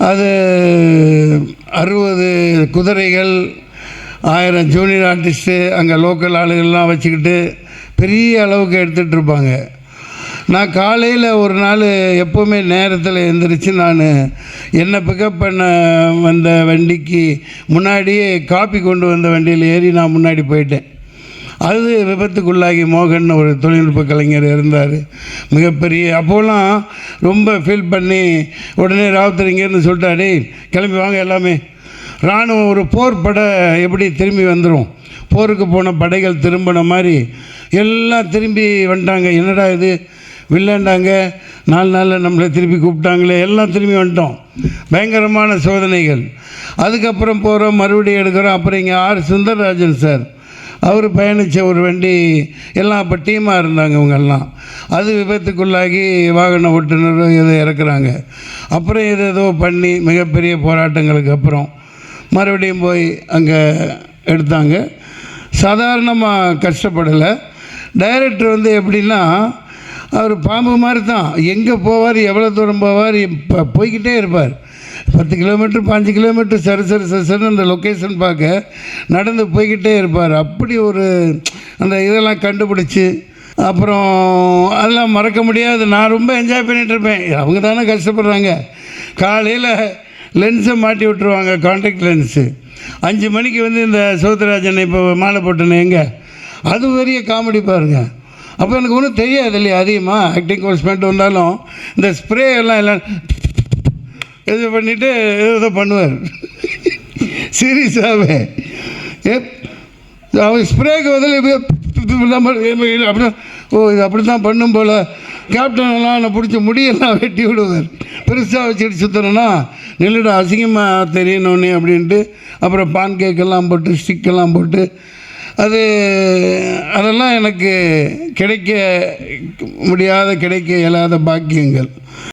அது 60 குதிரைகள், 1000 junior artist, அங்கே லோக்கல் ஆளுகள்லாம் வச்சுக்கிட்டு பெரிய அளவுக்கு எடுத்துகிட்ருப்பாங்க. நான் காலையில் ஒரு நாள் எப்போவுமே நேரத்தில் எழுந்திரிச்சு நான் என்னை பிக்கப் பண்ண வந்த வண்டிக்கு முன்னாடியே காப்பி கொண்டு வந்த வண்டியில் ஏறி நான் முன்னாடி போயிட்டேன். அது விபத்துக்குள்ளாகி மோகன் ஒரு தொழில்நுட்ப கலைஞர் இருந்தார். மிகப்பெரிய அப்போலாம் ரொம்ப ஃபீல் பண்ணி உடனே ராவுத்தர் இங்கேருந்து சொல்லிட்டாரு, கிளம்பி வாங்க எல்லாமே. இராணுவம் ஒரு போர் படை எப்படி திரும்பி வந்துடும், போருக்கு போன படைகள் திரும்பின மாதிரி எல்லாம் திரும்பி வந்துட்டாங்க. என்னடா இது வில்லண்டாங்க, 4 நாளில் நம்மளை திருப்பி கூப்பிட்டாங்களே, எல்லாம் திரும்பி வந்துட்டோம். பயங்கரமான சோதனைகள். அதுக்கப்புறம் போகிறோம், மறுபடியும் எடுக்கிறோம். அப்புறம் இங்கே சுந்தரராஜன் சார் அவர் பயணித்த ஒரு வண்டி எல்லாம் அப்போ டீமாக இருந்தாங்க இவங்கெல்லாம். அது விபத்துக்குள்ளாகி வாகன ஓட்டுநரும் இதை இறக்குறாங்க. அப்புறம் ஏதோ பண்ணி மிகப்பெரிய போராட்டங்களுக்கு அப்புறம் மறுபடியும் போய் அங்கே எடுத்தாங்க. சாதாரணமாக கஷ்டப்படலை. டைரக்டர் வந்து எப்படின்னா, அவர் பாம்பு மாதிரி தான். எங்கே போவார், எவ்வளோ தூரம் போவார், போய்கிட்டே இருப்பார். 10 கிலோமீட்டர் 5 கிலோமீட்டர் சரி அந்த லொக்கேஷன் பார்க்க நடந்து போய்கிட்டே இருப்பார். அப்படி ஒரு அந்த இதெல்லாம் கண்டுபிடிச்சி அப்புறம் அதெல்லாம் மறக்க முடியாது. நான் ரொம்ப என்ஜாய் பண்ணிகிட்ருப்பேன். அவங்க தானே கஷ்டப்படுறாங்க. காலையில் லென்ஸை மாட்டி விட்டுருவாங்க, கான்டாக்ட் லென்ஸு. 5 மணிக்கு வந்து இந்த சௌத்ரராஜன் இப்போ மாலை போட்டேன்னு எங்கே, அது பெரிய காமெடி பாருங்கள். அப்போ எனக்கு ஒன்றும் தெரியாது இல்லையா, அதிகமாக ஆக்டிங் கோர்ஸ் பண்ணிட்டு வந்தாலும் இந்த ஸ்ப்ரே எல்லாம் இது பண்ணிவிட்டு ஏதோ பண்ணுவார். சீரியஸாகவே அவர் ஸ்ப்ரேக்கு பதில் அப்படி இது அப்படி தான் பண்ணும் போல். கேப்டனெல்லாம் என்னை பிடிச்சி முடியெல்லாம் வெட்டி விடுவார். பெருசாக வச்சுட்டு சுற்றுறேன்னா நில்லுடா அசிங்கமாக தெரியணுன்னே அப்படின்ட்டு. அப்புறம் பான் கேக்கெல்லாம் போட்டு ஸ்டிக்கெல்லாம் போட்டு அதெல்லாம் எனக்கு கிடைக்க முடியாத, கிடைக்க இயலாத பாக்கியங்கள்.